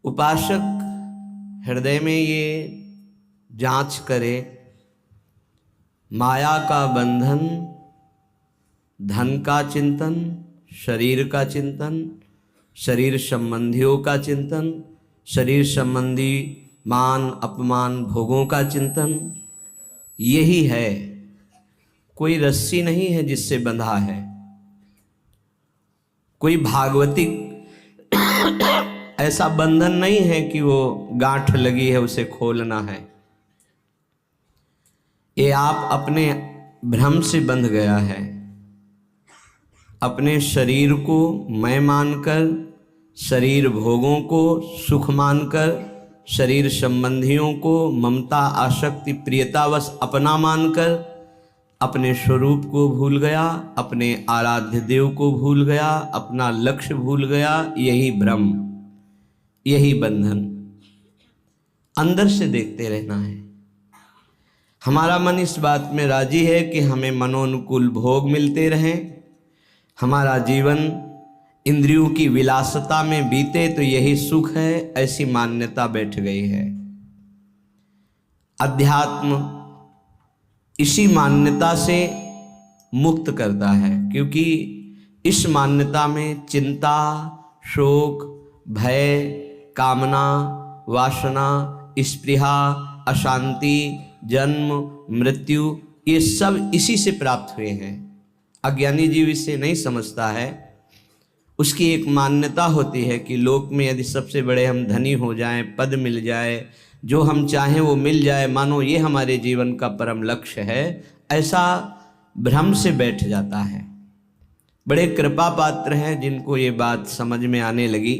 उपासक हृदय में ये जांच करे, माया का बंधन, धन का चिंतन, शरीर का चिंतन, शरीर संबंधियों का चिंतन, शरीर संबंधी मान अपमान भोगों का चिंतन, यही है। कोई रस्सी नहीं है जिससे बंधा है, कोई भागवतिक ऐसा बंधन नहीं है कि वो गांठ लगी है उसे खोलना है। ये आप अपने भ्रम से बंध गया है। अपने शरीर को मैं मानकर, शरीर भोगों को सुख मानकर, शरीर संबंधियों को ममता आसक्ति प्रियतावश अपना मानकर अपने स्वरूप को भूल गया, अपने आराध्य देव को भूल गया, अपना लक्ष्य भूल गया। यही भ्रम, यही बंधन। अंदर से देखते रहना है। हमारा मन इस बात में राजी है कि हमें मनोनुकूल भोग मिलते रहें, हमारा जीवन इंद्रियों की विलासता में बीते तो यही सुख है, ऐसी मान्यता बैठ गई है। अध्यात्म इसी मान्यता से मुक्त करता है, क्योंकि इस मान्यता में चिंता, शोक, भय, कामना, वासना, स्पृहा, अशांति, जन्म, मृत्यु, ये सब इसी से प्राप्त हुए हैं। अज्ञानी जीव इसे नहीं समझता है। उसकी एक मान्यता होती है कि लोक में यदि सबसे बड़े हम धनी हो जाएं, पद मिल जाए, जो हम चाहें वो मिल जाए, मानो ये हमारे जीवन का परम लक्ष्य है, ऐसा भ्रम से बैठ जाता है। बड़े कृपा पात्र हैं जिनको ये बात समझ में आने लगी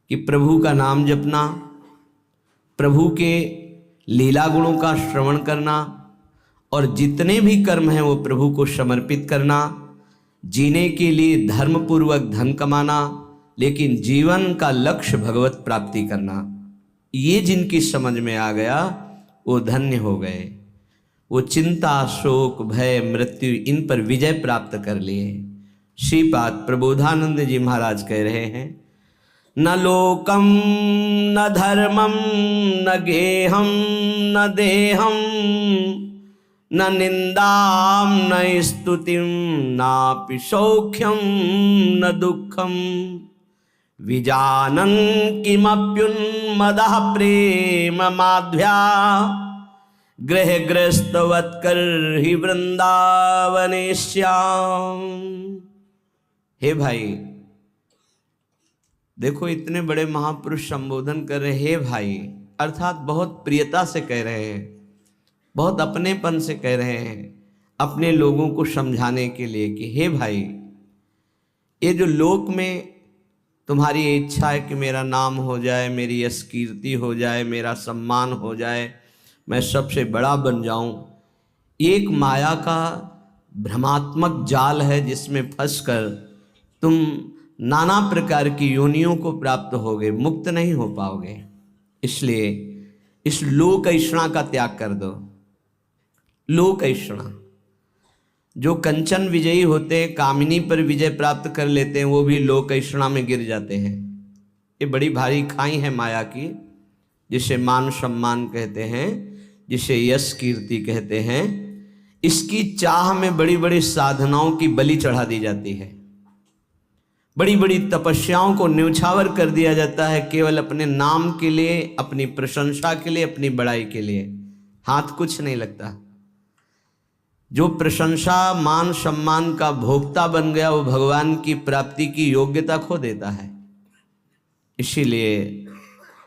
कि प्रभु का नाम जपना, प्रभु के लीला गुणों का श्रवण करना और जितने भी कर्म हैं वो प्रभु को समर्पित करना, जीने के लिए धर्मपूर्वक धन कमाना, लेकिन जीवन का लक्ष्य भगवत प्राप्ति करना, ये जिनकी समझ में आ गया वो धन्य हो गए। वो चिंता, शोक, भय, मृत्यु, इन पर विजय प्राप्त कर लिए। श्रीपाद प्रबोधानंद जी महाराज कह रहे हैं, न लोकम न धर्मम न गेहम न देहम न निंदाम न स्तुतिम नापि सौख्यम न दुखम विजानन किमप्युन्मदः प्रेम माध्या गृहग्रस्तवत्कर ही वृंदावने श्याम। हे भाई, देखो इतने बड़े महापुरुष संबोधन कर रहे, हे भाई अर्थात बहुत प्रियता से कह रहे हैं, बहुत अपनेपन से कह रहे हैं, अपने लोगों को समझाने के लिए कि हे भाई, ये जो लोक में तुम्हारी इच्छा है कि मेरा नाम हो जाए, मेरी यश कीर्ति हो जाए, मेरा सम्मान हो जाए, मैं सबसे बड़ा बन जाऊं, ये एक माया का भ्रमात्मक जाल है जिसमें फंसकर तुम नाना प्रकार की योनियों को प्राप्त होगे, मुक्त नहीं हो पाओगे। इसलिए इस लोक ऐषणा का त्याग कर दो। लोक ऐषणा, जो कंचन विजयी होते हैं, कामिनी पर विजय प्राप्त कर लेते हैं, वो भी लोक ऐषणा में गिर जाते हैं। ये बड़ी भारी खाई है माया की, जिसे मान सम्मान कहते हैं, जिसे यश कीर्ति कहते हैं। इसकी चाह में बड़ी बड़ी साधनाओं की बलि चढ़ा दी जाती है, बड़ी बड़ी तपस्याओं को न्यौछावर कर दिया जाता है, केवल अपने नाम के लिए, अपनी प्रशंसा के लिए, अपनी बड़ाई के लिए। हाथ कुछ नहीं लगता। जो प्रशंसा मान सम्मान का भोक्ता बन गया, वो भगवान की प्राप्ति की योग्यता खो देता है। इसीलिए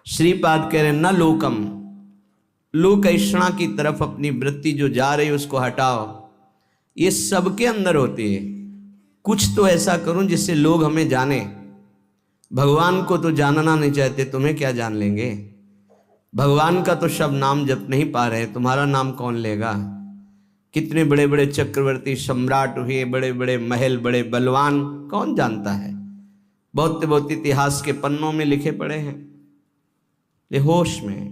श्रीपाद कह रहे, न लोकम, लोक ऐषणा की तरफ अपनी वृत्ति जो जा रही है उसको हटाओ। ये सबके अंदर होती है। कुछ तो ऐसा करूं जिससे लोग हमें जाने। भगवान को तो जानना नहीं चाहते, तुम्हें क्या जान लेंगे? भगवान का तो सब नाम जप नहीं पा रहे, तुम्हारा नाम कौन लेगा? कितने बड़े बड़े चक्रवर्ती सम्राट हुए, बड़े बड़े महल, बड़े बलवान, कौन जानता है? बहुत बहुत इतिहास के पन्नों में लिखे पड़े हैं। ये होश में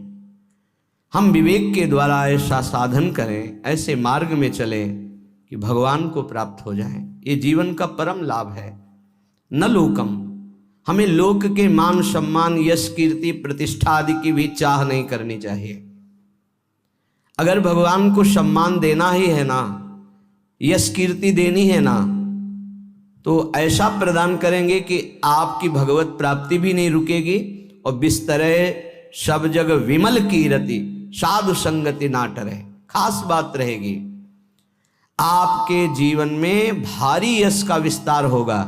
हम विवेक के द्वारा ऐसा साधन करें, ऐसे मार्ग में चलें कि भगवान को प्राप्त हो जाएं। ये जीवन का परम लाभ है। न लोकम, हमें लोक के मान सम्मान यश कीर्ति प्रतिष्ठा आदि की भी चाह नहीं करनी चाहिए। अगर भगवान को सम्मान देना ही है ना, यश कीर्ति देनी है ना, तो ऐसा प्रदान करेंगे कि आपकी भगवत प्राप्ति भी नहीं रुकेगी और बिस्तरे सब जग विमल कीरति साधु संगति ना टरे। खास बात रहेगी, आपके जीवन में भारी यश का विस्तार होगा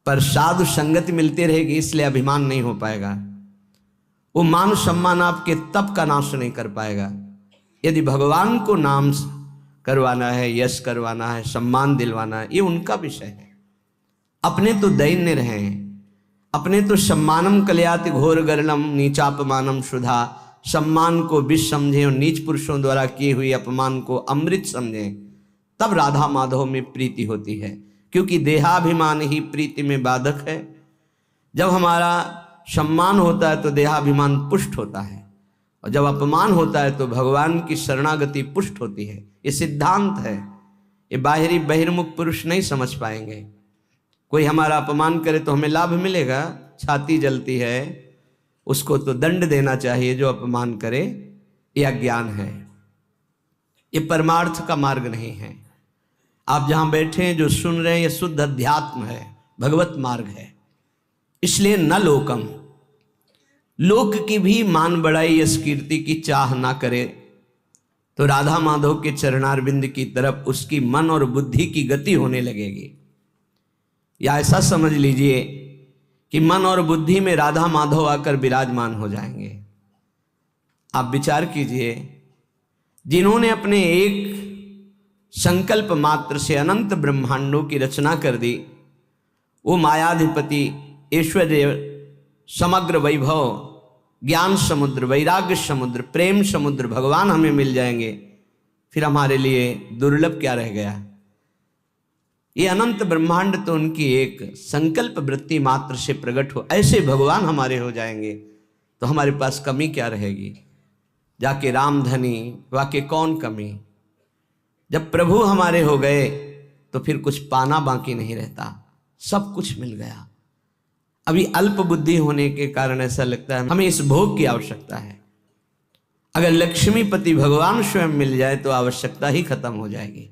पर साधु संगति मिलती रहेगी, इसलिए अभिमान नहीं हो पाएगा। वो मान सम्मान आपके तप का नाश नहीं कर पाएगा। यदि भगवान को नाम करवाना है, यश करवाना है, सम्मान दिलवाना है, ये उनका विषय है। अपने तो दैन्य रहे, अपने तो सम्मानम कल्याति घोर गरलम नीचापमानम शुधा, सम्मान को विष समझें और नीच पुरुषों द्वारा किए हुए अपमान को अमृत समझें, तब राधा माधव में प्रीति होती है। क्योंकि देहाभिमान ही प्रीति में बाधक है। जब हमारा सम्मान होता है तो देहाभिमान पुष्ट होता है, और जब अपमान होता है तो भगवान की शरणागति पुष्ट होती है। ये सिद्धांत है, ये बाहरी बहिर्मुख पुरुष नहीं समझ पाएंगे। कोई हमारा अपमान करे तो हमें लाभ मिलेगा, छाती जलती है, उसको तो दंड देना चाहिए जो अपमान करे, यह अज्ञान है। ये परमार्थ का मार्ग नहीं है। आप जहां बैठे हैं जो सुन रहे हैं, ये शुद्ध अध्यात्म है, भगवत मार्ग है। इसलिए न लोकम, लोक की भी मान बढ़ाई यश कीर्ति की चाह ना करे तो राधा माधव के चरणारविंद की तरफ उसकी मन और बुद्धि की गति होने लगेगी। या ऐसा समझ लीजिए कि मन और बुद्धि में राधा माधव आकर विराजमान हो जाएंगे। आप विचार कीजिए, जिन्होंने अपने एक संकल्प मात्र से अनंत ब्रह्मांडों की रचना कर दी, वो मायाधिपति ऐश्वर्य समग्र वैभव ज्ञान समुद्र वैराग्य समुद्र प्रेम समुद्र भगवान हमें मिल जाएंगे, फिर हमारे लिए दुर्लभ क्या रह गया। ये अनंत ब्रह्मांड तो उनकी एक संकल्प वृत्ति मात्र से प्रकट हो, ऐसे भगवान हमारे हो जाएंगे तो हमारे पास कमी क्या रहेगी। जाके रामधनी वाके कौन कमी। जब प्रभु हमारे हो गए तो फिर कुछ पाना बाकी नहीं रहता, सब कुछ मिल गया। अभी अल्प बुद्धि होने के कारण ऐसा लगता है हमें इस भोग की आवश्यकता है। अगर लक्ष्मीपति भगवान स्वयं मिल जाए तो आवश्यकता ही खत्म हो जाएगी।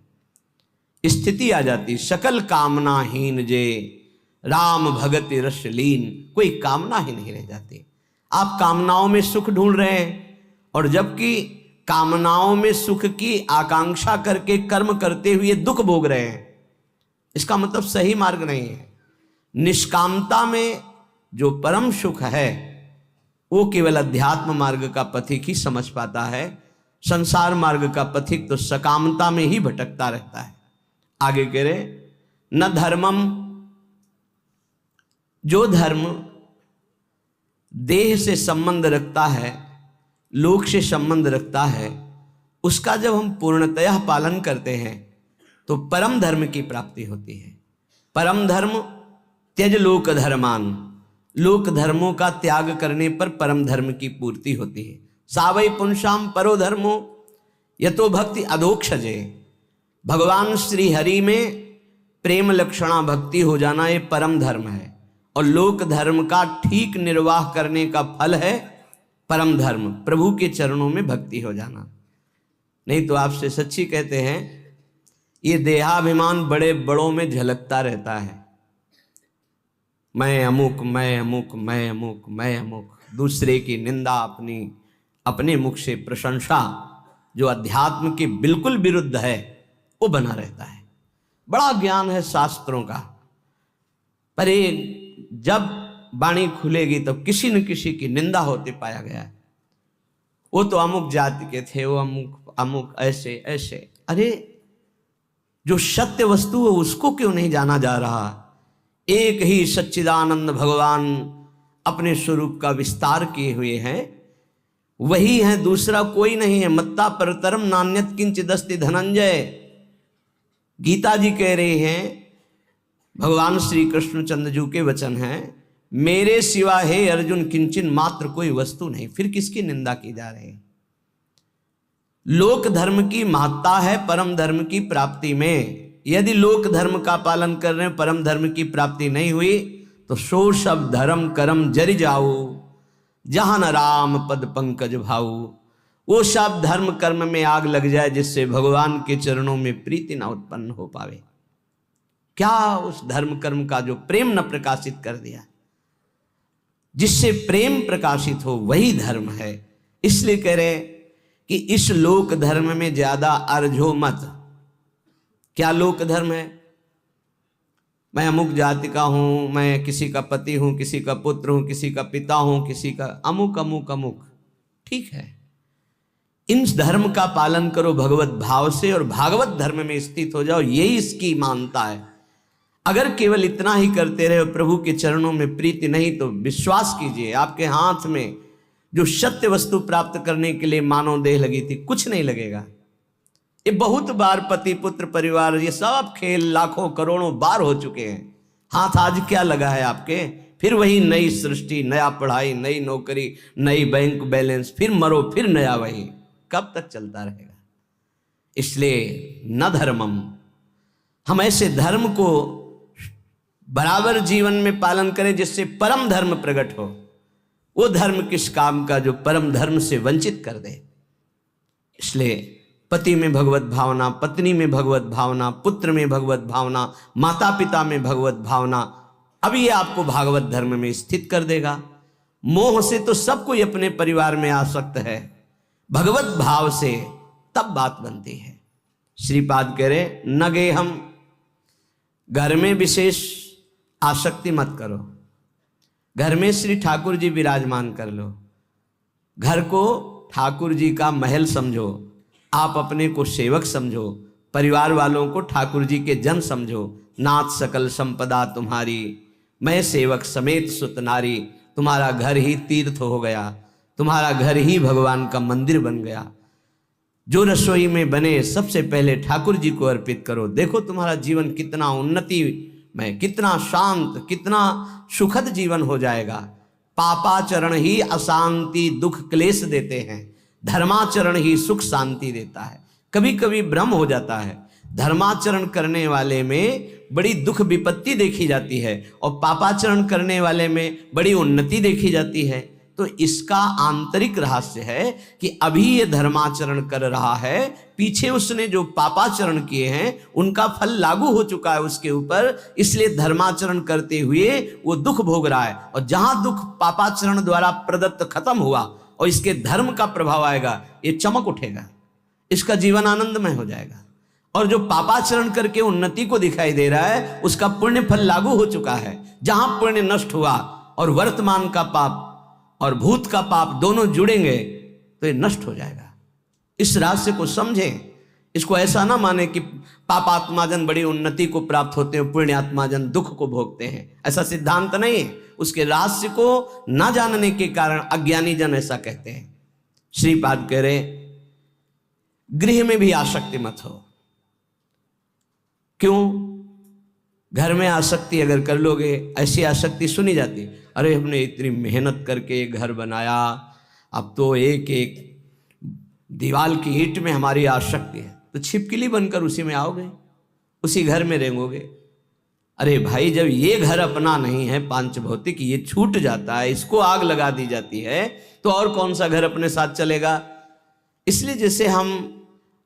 स्थिति आ जाती सकल कामनाहीन जे राम भगति रस लीन, कोई कामना ही नहीं रह जाती। आप कामनाओं में सुख ढूंढ रहे हैं और जबकि कामनाओं में सुख की आकांक्षा करके कर्म करते हुए दुख भोग रहे हैं, इसका मतलब सही मार्ग नहीं है। निष्कामता में जो परम सुख है वो केवल अध्यात्म मार्ग का पथिक ही समझ पाता है। संसार मार्ग का पथिक तो सकामता में ही भटकता रहता है। आगे कह रहे न धर्मम, जो धर्म देह से संबंध रखता है, लोक से संबंध रखता है, उसका जब हम पूर्णतया पालन करते हैं तो परम धर्म की प्राप्ति होती है। परम धर्म त्यज लोक धर्मान, लोक धर्मों का त्याग करने पर परम धर्म की पूर्ति होती है। सावै पुंसाम परो धर्मो यतो भक्ति अधोक्षजे, भगवान श्री हरि में प्रेम लक्षणा भक्ति हो जाना ये परम धर्म है, और लोक धर्म का ठीक निर्वाह करने का फल है परम धर्म, प्रभु के चरणों में भक्ति हो जाना। नहीं तो आपसे सच्ची कहते हैं, ये देहाभिमान बड़े बड़ों में झलकता रहता है। मैं अमुक, मैं अमुक, मैं अमुक, मैं अमुक, दूसरे की निंदा, अपने मुख से प्रशंसा, जो अध्यात्म के बिल्कुल विरुद्ध है, वो बना रहता है। बड़ा ज्ञान है शास्त्रों का, पर ये जब वाणी खुलेगी तो किसी न किसी की निंदा होते पाया गया है। वो तो अमुक जाति के थे, वो अमुक अमुक ऐसे ऐसे। अरे जो सत्य वस्तु है उसको क्यों नहीं जाना जा रहा। एक ही सच्चिदानंद भगवान अपने स्वरूप का विस्तार किए हुए हैं, वही है, दूसरा कोई नहीं है। मत्ता परतरम नान्यत किंचिदस्ति धनंजय, गीता जी कह रहे हैं, भगवान श्री कृष्णचंद्र जी के वचन हैं, मेरे सिवा हे अर्जुन किंचन मात्र कोई वस्तु नहीं। फिर किसकी निंदा की जा रही है। लोक धर्म की महत्ता है परम धर्म की प्राप्ति में। यदि लोक धर्म का पालन कर रहे हैं, परम धर्म की प्राप्ति नहीं हुई तो सो सब धर्म करम जरि जाऊ, जहां न राम पद पंकज भाऊ। वो सब धर्म कर्म में आग लग जाए जिससे भगवान के चरणों में प्रीति ना उत्पन्न हो पावे। क्या उस धर्म कर्म का जो प्रेम न प्रकाशित कर दिया, जिससे प्रेम प्रकाशित हो वही धर्म है। इसलिए कह रहे कि इस लोक धर्म में ज्यादा अर्झो मत। क्या लोक धर्म है? मैं अमुक जाति का हूं, मैं किसी का पति हूं, किसी का पुत्र हूं, किसी का पिता हूं, किसी का अमुक अमुक अमुक, ठीक है। इन धर्म का पालन करो भगवत भाव से और भागवत धर्म में स्थित हो जाओ, यही इसकी मानता है। अगर केवल इतना ही करते रहे, प्रभु के चरणों में प्रीति नहीं, तो विश्वास कीजिए आपके हाथ में जो सत्य वस्तु प्राप्त करने के लिए मानव देह लगी थी, कुछ नहीं लगेगा। ये बहुत बार पति पुत्र परिवार ये सब खेल लाखों करोड़ों बार हो चुके हैं। हाथ आज क्या लगा है आपके? फिर वही नई सृष्टि, नया पढ़ाई, नई नौकरी, नई बैंक बैलेंस, फिर मरो फिर नया वही। कब तक चलता रहेगा? इसलिए न धर्मम, हम ऐसे धर्म को बराबर जीवन में पालन करें जिससे परम धर्म प्रकट हो। वो धर्म किस काम का जो परम धर्म से वंचित कर दे। इसलिए पति में भगवत भावना, पत्नी में भगवत भावना, पुत्र में भगवत भावना, माता पिता में भगवत भावना, अब ये आपको भागवत धर्म में स्थित कर देगा। मोह से तो सब कोई अपने परिवार में आसक्त है, भगवत भाव से तब बात बनती है। श्रीपाद कह रहे न गे हम, घर में विशेष आसक्ति मत करो। घर में श्री ठाकुर जी विराजमान कर लो, घर को ठाकुर जी का महल समझो, आप अपने को सेवक समझो, परिवार वालों को ठाकुर जी के जन समझो। नाथ सकल संपदा तुम्हारी, मैं सेवक समेत सुत नारी। तुम्हारा घर ही तीर्थ हो गया, तुम्हारा घर ही भगवान का मंदिर बन गया। जो रसोई में बने सबसे पहले ठाकुर जी को अर्पित करो। देखो तुम्हारा जीवन कितना उन्नति में, कितना शांत, कितना सुखद जीवन हो जाएगा। पापाचरण ही अशांति दुख क्लेश देते हैं, धर्माचरण ही सुख शांति देता है। कभी कभी भ्रम हो जाता है, धर्माचरण करने वाले में बड़ी दुख विपत्ति देखी जाती है और पापाचरण करने वाले में बड़ी उन्नति देखी जाती है। तो इसका आंतरिक रहस्य है कि अभी ये धर्माचरण कर रहा है, पीछे उसने जो पापाचरण किए हैं उनका फल लागू हो चुका है उसके ऊपर, इसलिए धर्माचरण करते हुए वो दुख भोग रहा है। और जहां दुख पापाचरण द्वारा प्रदत्त खत्म हुआ और इसके धर्म का प्रभाव आएगा, ये चमक उठेगा, इसका जीवन आनंदमय हो जाएगा। और जो पापाचरण करके उन्नति को दिखाई दे रहा है, उसका पुण्य फल लागू हो चुका है। जहां पुण्य नष्ट हुआ और वर्तमान का पाप और भूत का पाप दोनों जुड़ेंगे तो ये नष्ट हो जाएगा। इस रहस्य को समझें। इसको ऐसा ना माने कि पापात्माजन बड़ी उन्नति को प्राप्त होते हैं, पुण्यात्माजन दुख को भोगते हैं, ऐसा सिद्धांत नहीं है। उसके रहस्य को ना जानने के कारण अज्ञानी जन ऐसा कहते हैं। श्रीपाद कह रहे गृह में भी आसक्ति मत हो। क्यों? घर में आसक्ति अगर कर लोगे, ऐसी आसक्ति सुनी जाती, अरे हमने इतनी मेहनत करके घर बनाया, अब तो एक एक दीवार की ईंट में हमारी आसक्ति है, तो छिपकली बनकर उसी में आओगे, उसी घर में रहेंगे। अरे भाई, जब ये घर अपना नहीं है, पांच भौतिक, ये छूट जाता है, इसको आग लगा दी जाती है, तो और कौन सा घर अपने साथ चलेगा? इसलिए जैसे हम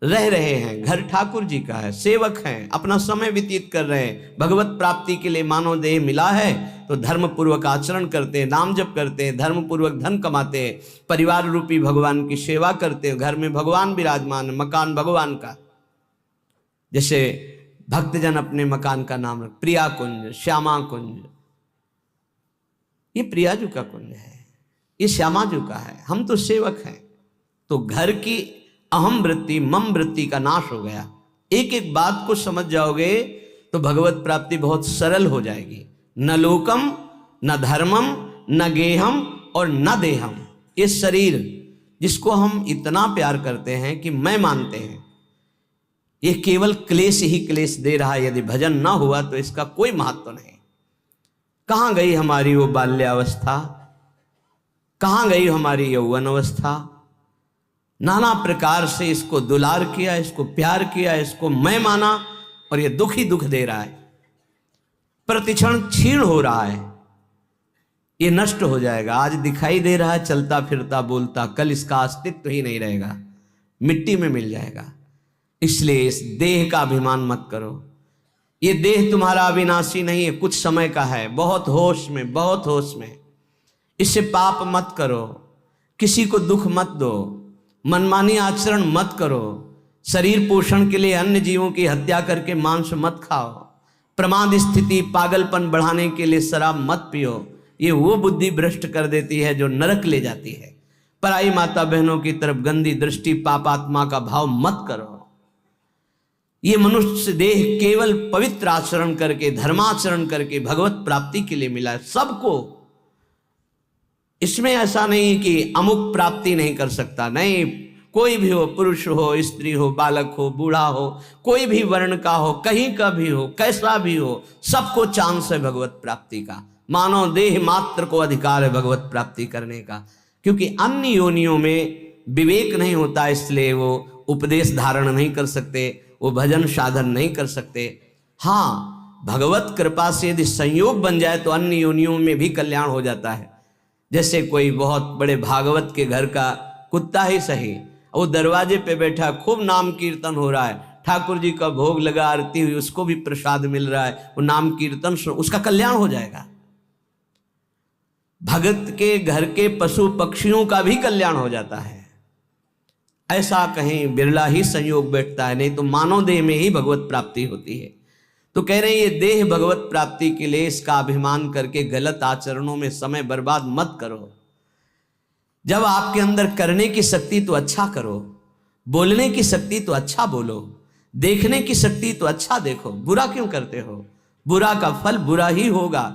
रह रहे हैं, घर ठाकुर जी का है, सेवक हैं, अपना समय व्यतीत कर रहे हैं, भगवत प्राप्ति के लिए मानव देह मिला है तो धर्म पूर्वक आचरण करते हैं, नाम जप करते हैं, धर्म पूर्वक धन कमाते हैं, परिवार रूपी भगवान की सेवा करते हैं। घर में भगवान विराजमान, मकान भगवान का। जैसे भक्तजन अपने मकान का नाम प्रिया कुंज, श्यामा कुंज, ये प्रियाजू का कुंज है, ये श्यामाजू का है, हम तो सेवक हैं। तो घर की अहम वृत्ति, मम वृत्ति का नाश हो गया। एक एक बात को समझ जाओगे तो भगवत प्राप्ति बहुत सरल हो जाएगी। न लोकम, न धर्मम, न गेहम और न देहम। ये शरीर जिसको हम इतना प्यार करते हैं कि मैं मानते हैं, ये केवल क्लेश ही क्लेश दे रहा है। यदि भजन ना हुआ तो इसका कोई महत्व नहीं। कहाँ गई हमारी वो बाल्यावस्था, कहाँ गई हमारी यौवन अवस्था? नाना प्रकार से इसको दुलार किया, इसको प्यार किया, इसको मैं माना, और ये दुख ही दुख दे रहा है, प्रतिक्षण क्षीण हो रहा है। ये नष्ट हो जाएगा। आज दिखाई दे रहा है चलता फिरता बोलता, कल इसका अस्तित्व ही नहीं रहेगा, मिट्टी में मिल जाएगा। इसलिए इस देह का अभिमान मत करो। ये देह तुम्हारा अविनाशी नहीं है, कुछ समय का है। बहुत होश में, बहुत होश में। इससे पाप मत करो, किसी को दुख मत दो, मनमानी आचरण मत करो, शरीर पोषण के लिए अन्य जीवों की हत्या करके मांस मत खाओ, प्रमाद स्थिति पागलपन बढ़ाने के लिए शराब मत पियो। ये वो बुद्धि भ्रष्ट कर देती है जो नरक ले जाती है। पराई माता बहनों की तरफ गंदी दृष्टि, पापात्मा का भाव मत करो। ये मनुष्य देह केवल पवित्र आचरण करके, धर्माचरण करके भगवत प्राप्ति के लिए मिला है सबको। इसमें ऐसा नहीं कि अमुक प्राप्ति नहीं कर सकता, नहीं। कोई भी हो, पुरुष हो, स्त्री हो, बालक हो, बूढ़ा हो, कोई भी वर्ण का हो, कहीं का भी हो, कैसा भी हो, सबको चांस है भगवत प्राप्ति का। मानव देह मात्र को अधिकार है भगवत प्राप्ति करने का, क्योंकि अन्य योनियों में विवेक नहीं होता, इसलिए वो उपदेश धारण नहीं कर सकते, वो भजन साधन नहीं कर सकते। हाँ, भगवत कृपा से यदि संयोग बन जाए तो अन्य योनियों में भी कल्याण हो जाता है। जैसे कोई बहुत बड़े भागवत के घर का कुत्ता ही सही, वो दरवाजे पे बैठा, खूब नाम कीर्तन हो रहा है, ठाकुर जी का भोग लगा, आरती हुई, उसको भी प्रसाद मिल रहा है, वो नाम कीर्तन सुन, उसका कल्याण हो जाएगा। भगत के घर के पशु पक्षियों का भी कल्याण हो जाता है। ऐसा कहीं बिरला ही संयोग बैठता है, नहीं तो मानव देह में ही भगवत प्राप्ति होती है। तो कह रहे हैं ये देह भगवत प्राप्ति के लिए इसका अभिमान करके गलत आचरणों में समय बर्बाद मत करो। जब आपके अंदर करने की शक्ति तो अच्छा करो, बोलने की शक्ति तो अच्छा बोलो, देखने की शक्ति तो अच्छा देखो। बुरा क्यों करते हो? बुरा का फल बुरा ही होगा।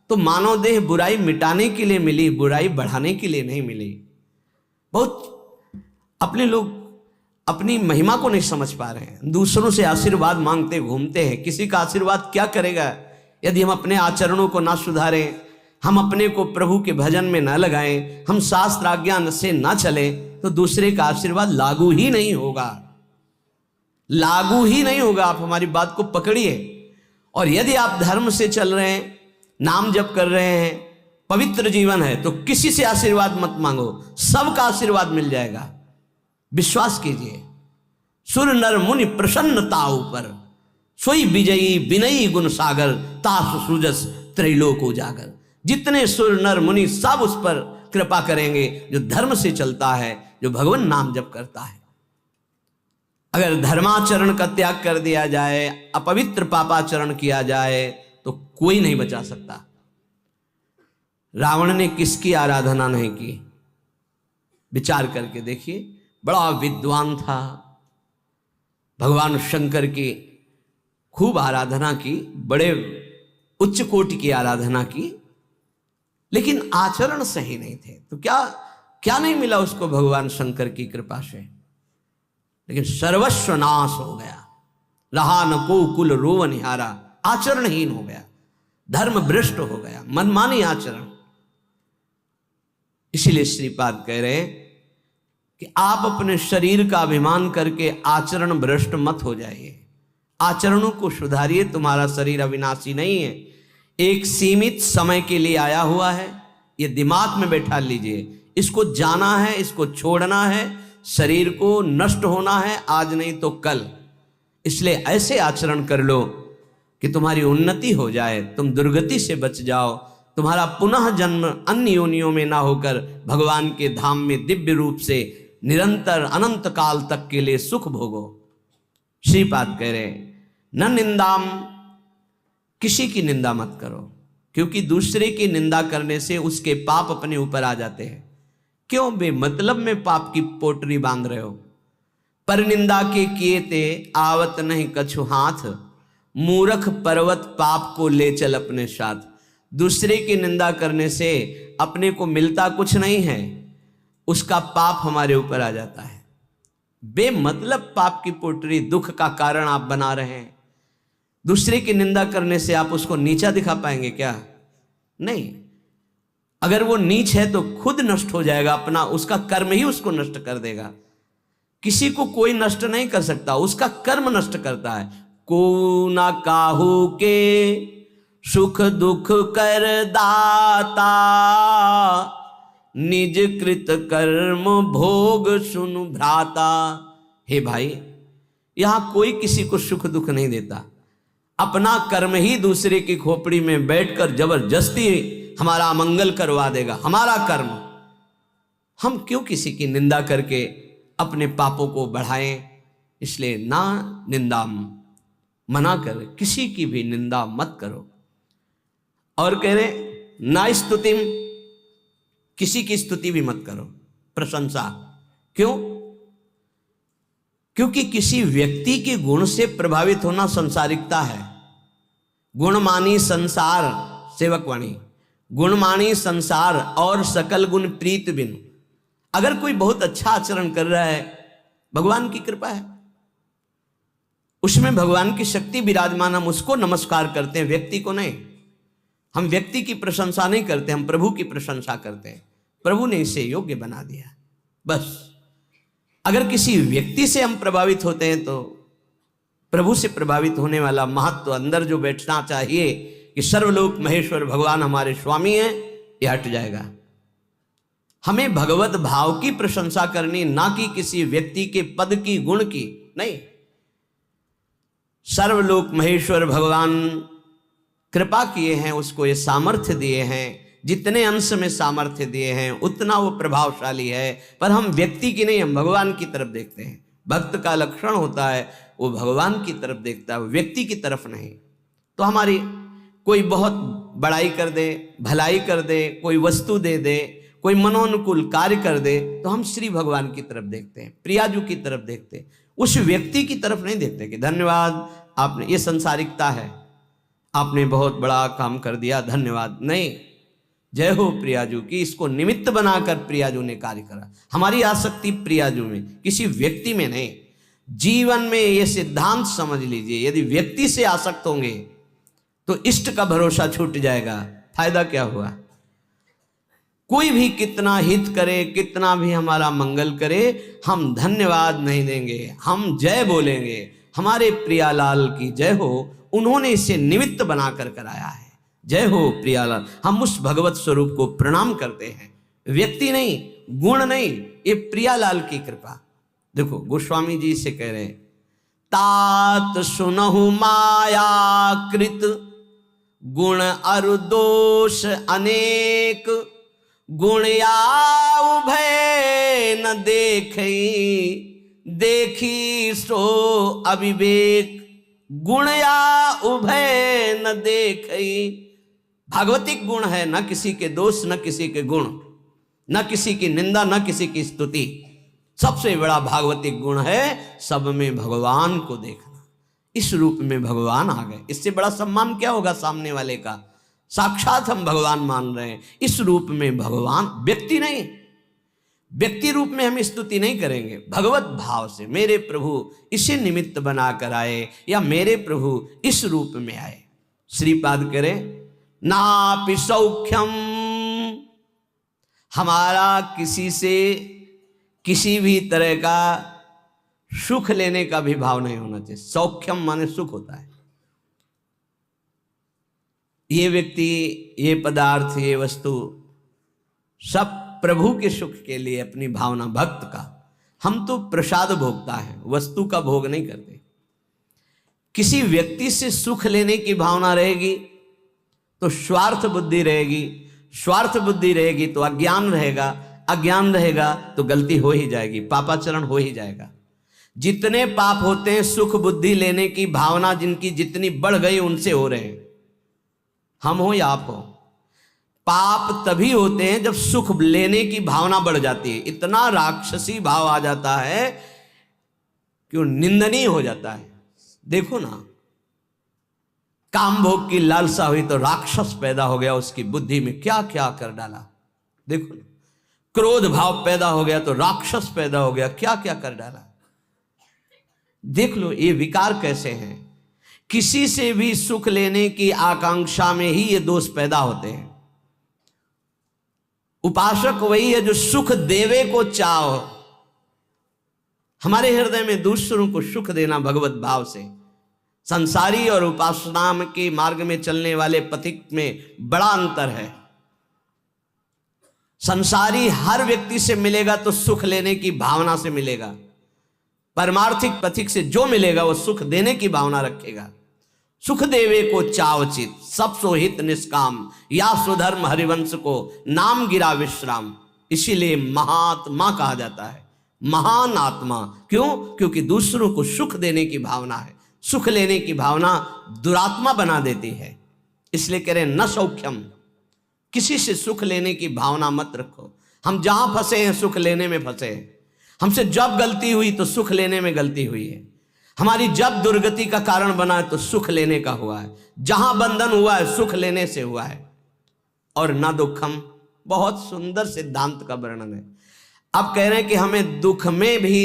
तो मानव देह बुराई मिटाने के लिए मिली, बुराई बढ़ाने के लिए नहीं मिली। बहुत अपने लोग अपनी महिमा को नहीं समझ पा रहे हैं, दूसरों से आशीर्वाद मांगते घूमते हैं। किसी का आशीर्वाद क्या करेगा यदि हम अपने आचरणों को ना सुधारें, हम अपने को प्रभु के भजन में ना लगाएं, हम शास्त्र आज्ञा से ना चले, तो दूसरे का आशीर्वाद लागू ही नहीं होगा, लागू ही नहीं होगा। आप हमारी बात को पकड़िए। और यदि आप धर्म से चल रहे हैं, नाम जप कर रहे हैं, पवित्र जीवन है, तो किसी से आशीर्वाद मत मांगो, सबका आशीर्वाद मिल जाएगा। विश्वास कीजिए। सुर नर मुनि प्रसन्नता ऊपर, सोई विजयी विनयी गुण सागर, तासु सुजस त्रैलोक उजागर। जितने सुर नर मुनि सब उस पर कृपा करेंगे जो धर्म से चलता है, जो भगवान नाम जप करता है। अगर धर्माचरण का त्याग कर दिया जाए, अपवित्र पापाचरण किया जाए, तो कोई नहीं बचा सकता। रावण ने किसकी आराधना नहीं की? विचार करके देखिए। बड़ा विद्वान था, भगवान शंकर की खूब आराधना की, बड़े उच्च कोटि की आराधना की, लेकिन आचरण सही नहीं थे। तो क्या क्या नहीं मिला उसको भगवान शंकर की कृपा से? लेकिन सर्वस्व नाश हो गया, रहा न को कुल रोव निहारा। आचरणहीन हो गया, धर्म भ्रष्ट हो गया, मनमानी आचरण। इसीलिए श्रीपाद कह रहे हैं कि आप अपने शरीर का अभिमान करके आचरण भ्रष्ट मत हो जाइए, आचरणों को सुधारिए। तुम्हारा शरीर अविनाशी नहीं है, एक सीमित समय के लिए आया हुआ है, ये दिमाग में बैठा लीजिए। इसको जाना है, इसको छोड़ना है, शरीर को नष्ट होना है, आज नहीं तो कल। इसलिए ऐसे आचरण कर लो कि तुम्हारी उन्नति हो जाए, तुम दुर्गति से बच जाओ, तुम्हारा पुनः जन्म अन्य योनियों में ना होकर भगवान के धाम में दिव्य रूप से निरंतर अनंत काल तक के लिए सुख भोगो। श्रीपाद कह रहे न निंदाम, किसी की निंदा मत करो, क्योंकि दूसरे की निंदा करने से उसके पाप अपने ऊपर आ जाते हैं। क्यों बेमतलब में पाप की पोटरी बांध रहे हो? पर निंदा के किए ते आवत नहीं कछु हाथ, मूर्ख पर्वत पाप को ले चल अपने साथ। दूसरे की निंदा करने से अपने को मिलता कुछ नहीं है, उसका पाप हमारे ऊपर आ जाता है। बेमतलब पाप की पोटरी, दुख का कारण आप बना रहे हैं। दूसरे की निंदा करने से आप उसको नीचा दिखा पाएंगे क्या? नहीं। अगर वो नीच है तो खुद नष्ट हो जाएगा, अपना उसका कर्म ही उसको नष्ट कर देगा। किसी को कोई नष्ट नहीं कर सकता, उसका कर्म नष्ट करता है। को ना काहू के सुख दुख कर दाता, निज कृत कर्म भोग सुन भ्राता। हे भाई, यहां कोई किसी को सुख दुख नहीं देता। अपना कर्म ही दूसरे की खोपड़ी में बैठकर जबरदस्ती हमारा अमंगल करवा देगा। हमारा कर्म, हम क्यों किसी की निंदा करके अपने पापों को बढ़ाएं? इसलिए ना निंदा, मना कर, किसी की भी निंदा मत करो। और कह रहे ना स्तुतिम, किसी की स्तुति भी मत करो, प्रशंसा। क्यों? क्योंकि किसी व्यक्ति के गुण से प्रभावित होना संसारिकता है। गुणमानी संसार, सेवकवाणी, गुणमानी संसार और सकल गुण प्रीत बिन। अगर कोई बहुत अच्छा आचरण कर रहा है, भगवान की कृपा है, उसमें भगवान की शक्ति विराजमान, हम उसको नमस्कार करते हैं, व्यक्ति को नहीं। हम व्यक्ति की प्रशंसा नहीं करते, हम प्रभु की प्रशंसा करते हैं। प्रभु ने इसे योग्य बना दिया, बस। अगर किसी व्यक्ति से हम प्रभावित होते हैं तो प्रभु से प्रभावित होने वाला महत्व अंदर जो बैठना चाहिए कि सर्वलोक महेश्वर भगवान हमारे स्वामी हैं, यह हट जाएगा। हमें भगवत भाव की प्रशंसा करनी, ना कि किसी व्यक्ति के पद की, गुण की नहीं। सर्वलोक महेश्वर भगवान कृपा किए हैं, उसको ये सामर्थ्य दिए हैं, जितने अंश में सामर्थ्य दिए हैं उतना वो प्रभावशाली है। पर हम व्यक्ति की नहीं, हम भगवान की तरफ देखते हैं। भक्त का लक्षण होता है वो भगवान की तरफ देखता है, व्यक्ति की तरफ नहीं। तो हमारी कोई बहुत बड़ाई कर दे, भलाई कर दे, कोई वस्तु दे दे, कोई मनोनुकूल कार्य कर दे, तो हम श्री भगवान की तरफ देखते हैं, प्रियाजू की तरफ देखते हैं, उस व्यक्ति की तरफ नहीं देखते कि धन्यवाद आपने, ये संसारिकता है, आपने बहुत बड़ा काम कर दिया, धन्यवाद। नहीं, जय हो प्रियाजू की, इसको निमित्त बनाकर प्रियाजू ने कार्य करा। हमारी आसक्ति प्रियाजू में, किसी व्यक्ति में नहीं। जीवन में यह सिद्धांत समझ लीजिए, यदि व्यक्ति से आसक्त होंगे तो इष्ट का भरोसा छूट जाएगा, फायदा क्या हुआ? कोई भी कितना हित करे, कितना भी हमारा मंगल करे, हम धन्यवाद नहीं देंगे, हम जय बोलेंगे, हमारे प्रियालाल की जय हो, उन्होंने इसे निमित्त बनाकर कराया है, जय हो प्रियालाल। हम उस भगवत स्वरूप को प्रणाम करते हैं, व्यक्ति नहीं, गुण नहीं, ये प्रियालाल की कृपा। देखो गोस्वामी जी से कह रहे हैं, तात सुनहु माया कृत गुण अरु दोष अनेक, गुण या उभय न देखई, देखी सो अविवेक, गुण या उभय न देखई। भागवतिक गुण है, न किसी के दोष, न किसी के गुण, न किसी की निंदा, न किसी की स्तुति। सबसे बड़ा भागवतिक गुण है सब में भगवान को देखना। इस रूप में भगवान आ गए, इससे बड़ा सम्मान क्या होगा सामने वाले का? साक्षात हम भगवान मान रहे हैं, इस रूप में भगवान, व्यक्ति नहीं। व्यक्ति रूप में हम स्तुति नहीं करेंगे, भगवत भाव से मेरे प्रभु इसे निमित्त बनाकर आए, या मेरे प्रभु इस रूप में आए। श्रीपाद करें, नापि सौख्यम, हमारा किसी से किसी भी तरह का सुख लेने का भी भाव नहीं होना चाहिए। सौख्यम माने सुख होता है। ये व्यक्ति, ये पदार्थ, ये वस्तु सब प्रभु के सुख के लिए अपनी भावना, भक्त का। हम तो प्रसाद भोगता है, वस्तु का भोग नहीं करते। किसी व्यक्ति से सुख लेने की भावना रहेगी तो स्वार्थ बुद्धि रहेगी, स्वार्थ बुद्धि रहेगी तो अज्ञान रहेगा, अज्ञान रहेगा तो गलती हो ही जाएगी, पापाचरण हो ही जाएगा। जितने पाप होते हैं सुख बुद्धि लेने की भावना जिनकी जितनी बढ़ गई उनसे हो रहे हैं, हम हो या आप हो। पाप तभी होते हैं जब सुख लेने की भावना बढ़ जाती है, इतना राक्षसी भाव आ जाता है कि वो निंदनीय हो जाता है। देखो ना, काम भोग की लालसा हुई तो राक्षस पैदा हो गया उसकी बुद्धि में, क्या क्या कर डाला। देखो ना, क्रोध भाव पैदा हो गया तो राक्षस पैदा हो गया, क्या क्या कर डाला। देख लो ये विकार कैसे हैं। किसी से भी सुख लेने की आकांक्षा में ही ये दोष पैदा होते हैं। उपासक वही है जो सुख देवे को चाहो। हमारे हृदय में दूसरों को सुख देना भगवत भाव से, संसारी और उपासना के मार्ग में चलने वाले पथिक में बड़ा अंतर है। संसारी हर व्यक्ति से मिलेगा तो सुख लेने की भावना से मिलेगा, परमार्थिक पथिक से जो मिलेगा वो सुख देने की भावना रखेगा। सुख देवे को चावचित सब सोहित निष्काम, या सुधर्म हरिवंश को नाम गिरा विश्राम। इसीलिए महात्मा कहा जाता है, महान आत्मा। क्यों? क्योंकि दूसरों को सुख देने की भावना है। सुख लेने की भावना दुरात्मा बना देती है। इसलिए कह रहे न सौख्यम, किसी से सुख लेने की भावना मत रखो। हम जहां फंसे हैं सुख लेने में फंसे हैं। हमसे जब गलती हुई तो सुख लेने में गलती हुई है। हमारी जब दुर्गति का कारण बना है तो सुख लेने का हुआ है। जहां बंधन हुआ है सुख लेने से हुआ है। और न दुखम, बहुत सुंदर सिद्धांत का वर्णन है। अब कह रहे हैं कि हमें दुख में भी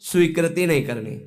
स्वीकृति नहीं करनी।